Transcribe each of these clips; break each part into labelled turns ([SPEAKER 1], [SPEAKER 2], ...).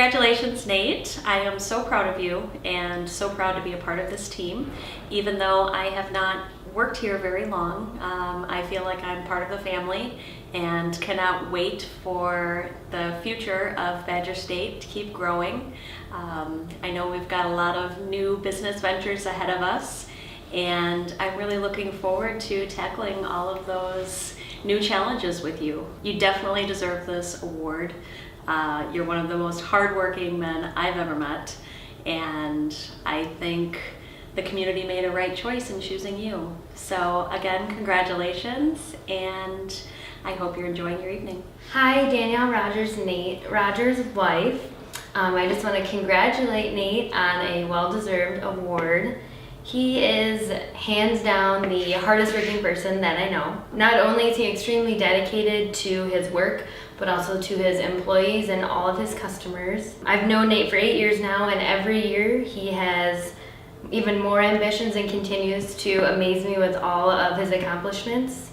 [SPEAKER 1] Congratulations, Nate. I am so proud of you and so proud to be a part of this team. Even though I have not worked here very long, I feel like I'm part of the family and cannot wait for the future of Badger State to keep growing. I know we've got a lot of new business ventures ahead of us, and I'm really looking forward to tackling all of those new challenges with you. You definitely deserve this award. You're one of the most hardworking men I've ever met, and I think the community made a right choice in choosing you. So again, congratulations, and I hope you're enjoying your evening.
[SPEAKER 2] Hi, Danielle Rogers, Nate Rogers' wife. I just want to congratulate Nate on a well-deserved award. He is hands down the hardest working person that I know. Not only is he extremely dedicated to his work, but also to his employees and all of his customers. I've known Nate for 8 years now, and every year he has even more ambitions and continues to amaze me with all of his accomplishments.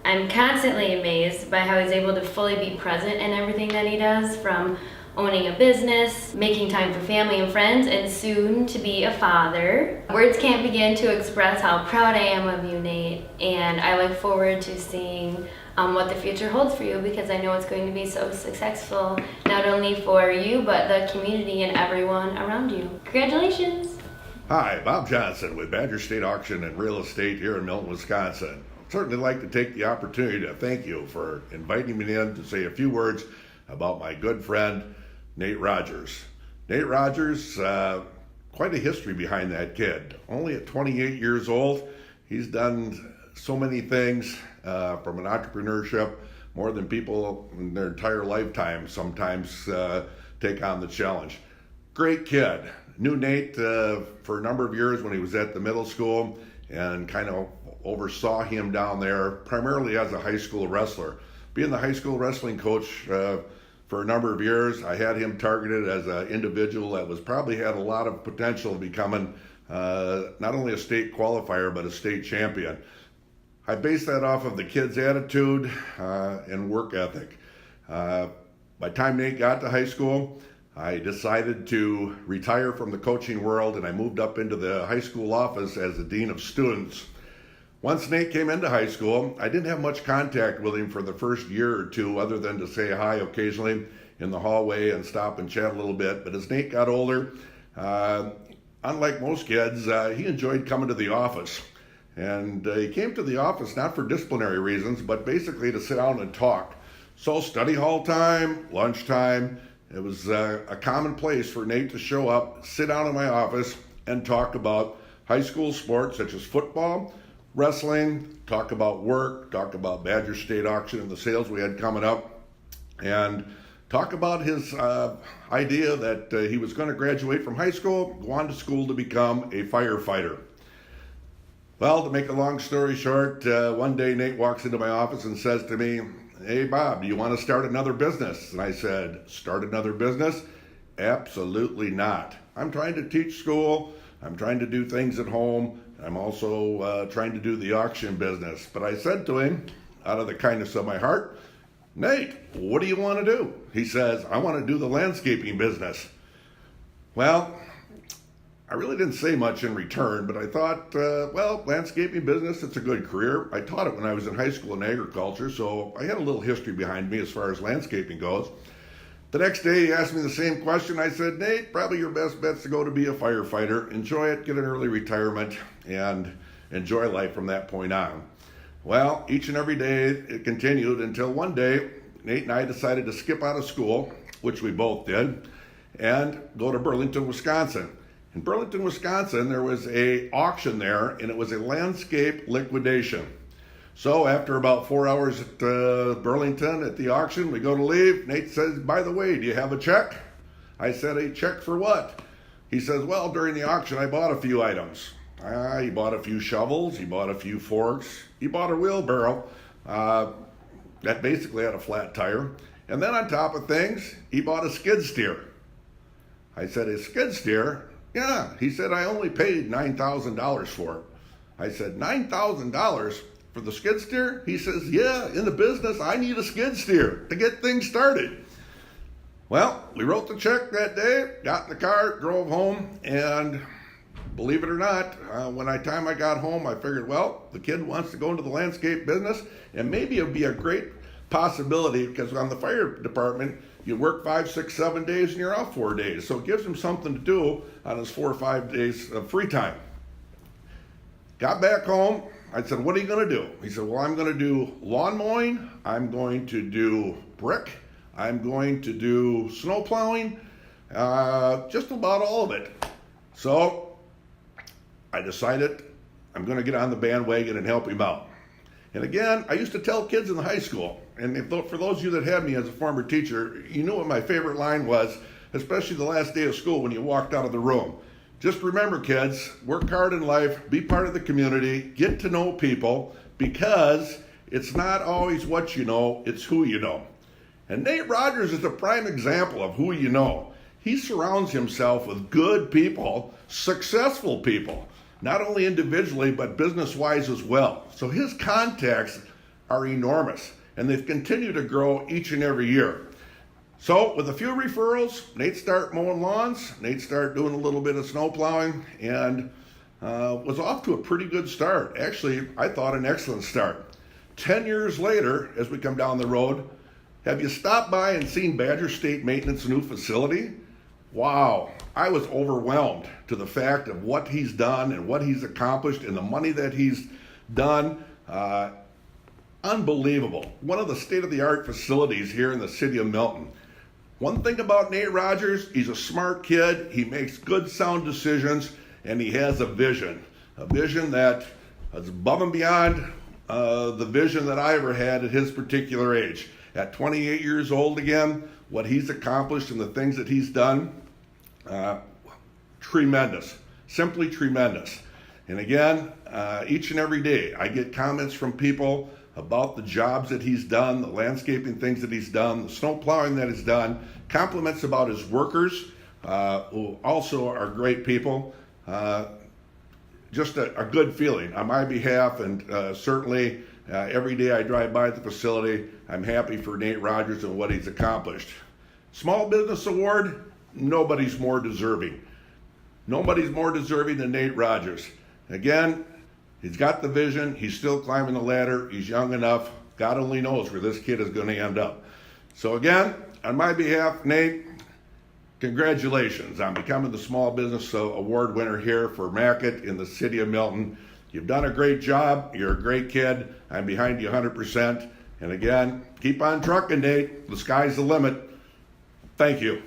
[SPEAKER 2] I'm constantly amazed by how he's able to fully be present in everything that he does, from owning a business, making time for family and friends, and soon to be a father. Words can't begin to express how proud I am of you, Nate, and I look forward to seeing what the future holds for you, because I know it's going to be so successful, not only for you, but the community and everyone around you. Congratulations!
[SPEAKER 3] Hi, Bob Johnson with Badger State Auction and Real Estate here in Milton, Wisconsin. I'd certainly like to take the opportunity to thank you for inviting me in to say a few words about my good friend, Nate Rogers. Nate Rogers, quite a history behind that kid. Only at 28 years old, he's done so many things from an entrepreneurship, more than people in their entire lifetime sometimes take on the challenge. Great kid. Knew Nate for a number of years when he was at the middle school, and kind of oversaw him down there, primarily as a high school wrestler. Being the high school wrestling coach for a number of years, I had him targeted as an individual that was probably had a lot of potential of becoming not only a state qualifier, but a state champion. I based that off of the kid's attitude and work ethic. By the time Nate got to high school, I decided to retire from the coaching world, and I moved up into the high school office as the dean of students. Once Nate came into high school, I didn't have much contact with him for the first year or two, other than to say hi occasionally in the hallway and stop and chat a little bit. But as Nate got older, unlike most kids, he enjoyed coming to the office. And he came to the office not for disciplinary reasons, but basically to sit down and talk. So study hall time, lunchtime, it was a common place for Nate to show up, sit down in my office, and talk about high school sports such as football, wrestling, talk about work, talk about Badger State Auction and the sales we had coming up, and talk about his idea that he was going to graduate from high school, go on to school to become a firefighter. Well, to make a long story short, one day Nate walks into my office and says to me, "Hey Bob, do you want to start another business?" And I said, "Start another business? Absolutely not. I'm trying to teach school. I'm trying to do things at home. I'm also trying to do the auction business." But I said to him, out of the kindness of my heart, "Nate, what do you want to do?" He says, "I want to do the landscaping business." Well, I really didn't say much in return, but I thought, landscaping business, it's a good career. I taught it when I was in high school in agriculture, so I had a little history behind me as far as landscaping goes. The next day, he asked me the same question. I said, "Nate, probably your best bet's to go to be a firefighter. Enjoy it, get an early retirement, and enjoy life from that point on." Well, each and every day, it continued until one day, Nate and I decided to skip out of school, which we both did, and go to Burlington, Wisconsin. In Burlington, Wisconsin, there was an auction there, and it was a landscape liquidation. So after about 4 hours at Burlington at the auction, we go to leave. Nate says, "By the way, do you have a check?" I said, "A check for what?" He says, "Well, during the auction, I bought a few items." He bought a few shovels, he bought a few forks, he bought a wheelbarrow that basically had a flat tire. And then on top of things, he bought a skid steer. I said, "A skid steer?" "Yeah." He said, "I only paid $9,000 for it." I said, $9,000 for the skid steer? He says, "Yeah, in the business, I need a skid steer to get things started." Well, we wrote the check that day, got in the car, drove home, and believe it or not, when I got home, I figured, well, the kid wants to go into the landscape business, and maybe it would be a great possibility because on the fire department, you work 5, 6, 7 days and you're off 4 days. So it gives him something to do on his 4 or 5 days of free time. Got back home. I said, what are you going to do? He said, well, I'm going to do lawn mowing. I'm going to do brick. I'm going to do snow plowing. Just about all of it. So I decided I'm going to get on the bandwagon and help him out. And again, I used to tell kids in the high school, and for those of you that had me as a former teacher, you knew what my favorite line was, especially the last day of school when you walked out of the room. Just remember, kids, work hard in life, be part of the community, get to know people, because it's not always what you know, it's who you know. And Nate Rogers is a prime example of who you know. He surrounds himself with good people, successful people, not only individually, but business-wise as well. So his contacts are enormous, and they've continued to grow each and every year. So with a few referrals, Nate started mowing lawns, Nate started doing a little bit of snow plowing, and was off to a pretty good start. Actually, I thought an excellent start. 10 years later, as we come down the road, have you stopped by and seen Badger State Maintenance's new facility? Wow, I was overwhelmed to the fact of what he's done and what he's accomplished and the money that he's done. Unbelievable. One of the state-of-the-art facilities here in the city of Milton. One thing about Nate Rogers, he's a smart kid, he makes good sound decisions, and he has a vision that is above and beyond the vision that I ever had at his particular age. At 28 years old again, what he's accomplished and the things that he's done, tremendous, simply tremendous. And again, each and every day, I get comments from people about the jobs that he's done, the landscaping things that he's done, the snow plowing that he's done, compliments about his workers, who also are great people. Just a good feeling on my behalf, and certainly every day I drive by the facility, I'm happy for Nate Rogers and what he's accomplished. Small Business Award, nobody's more deserving. Nobody's more deserving than Nate Rogers. Again, he's got the vision, he's still climbing the ladder, he's young enough, God only knows where this kid is going to end up. So again, on my behalf, Nate, congratulations on becoming the Small Business Award winner here for MACC in the city of Milton. You've done a great job, you're a great kid, I'm behind you 100%. And again, keep on trucking, Nate, the sky's the limit. Thank you.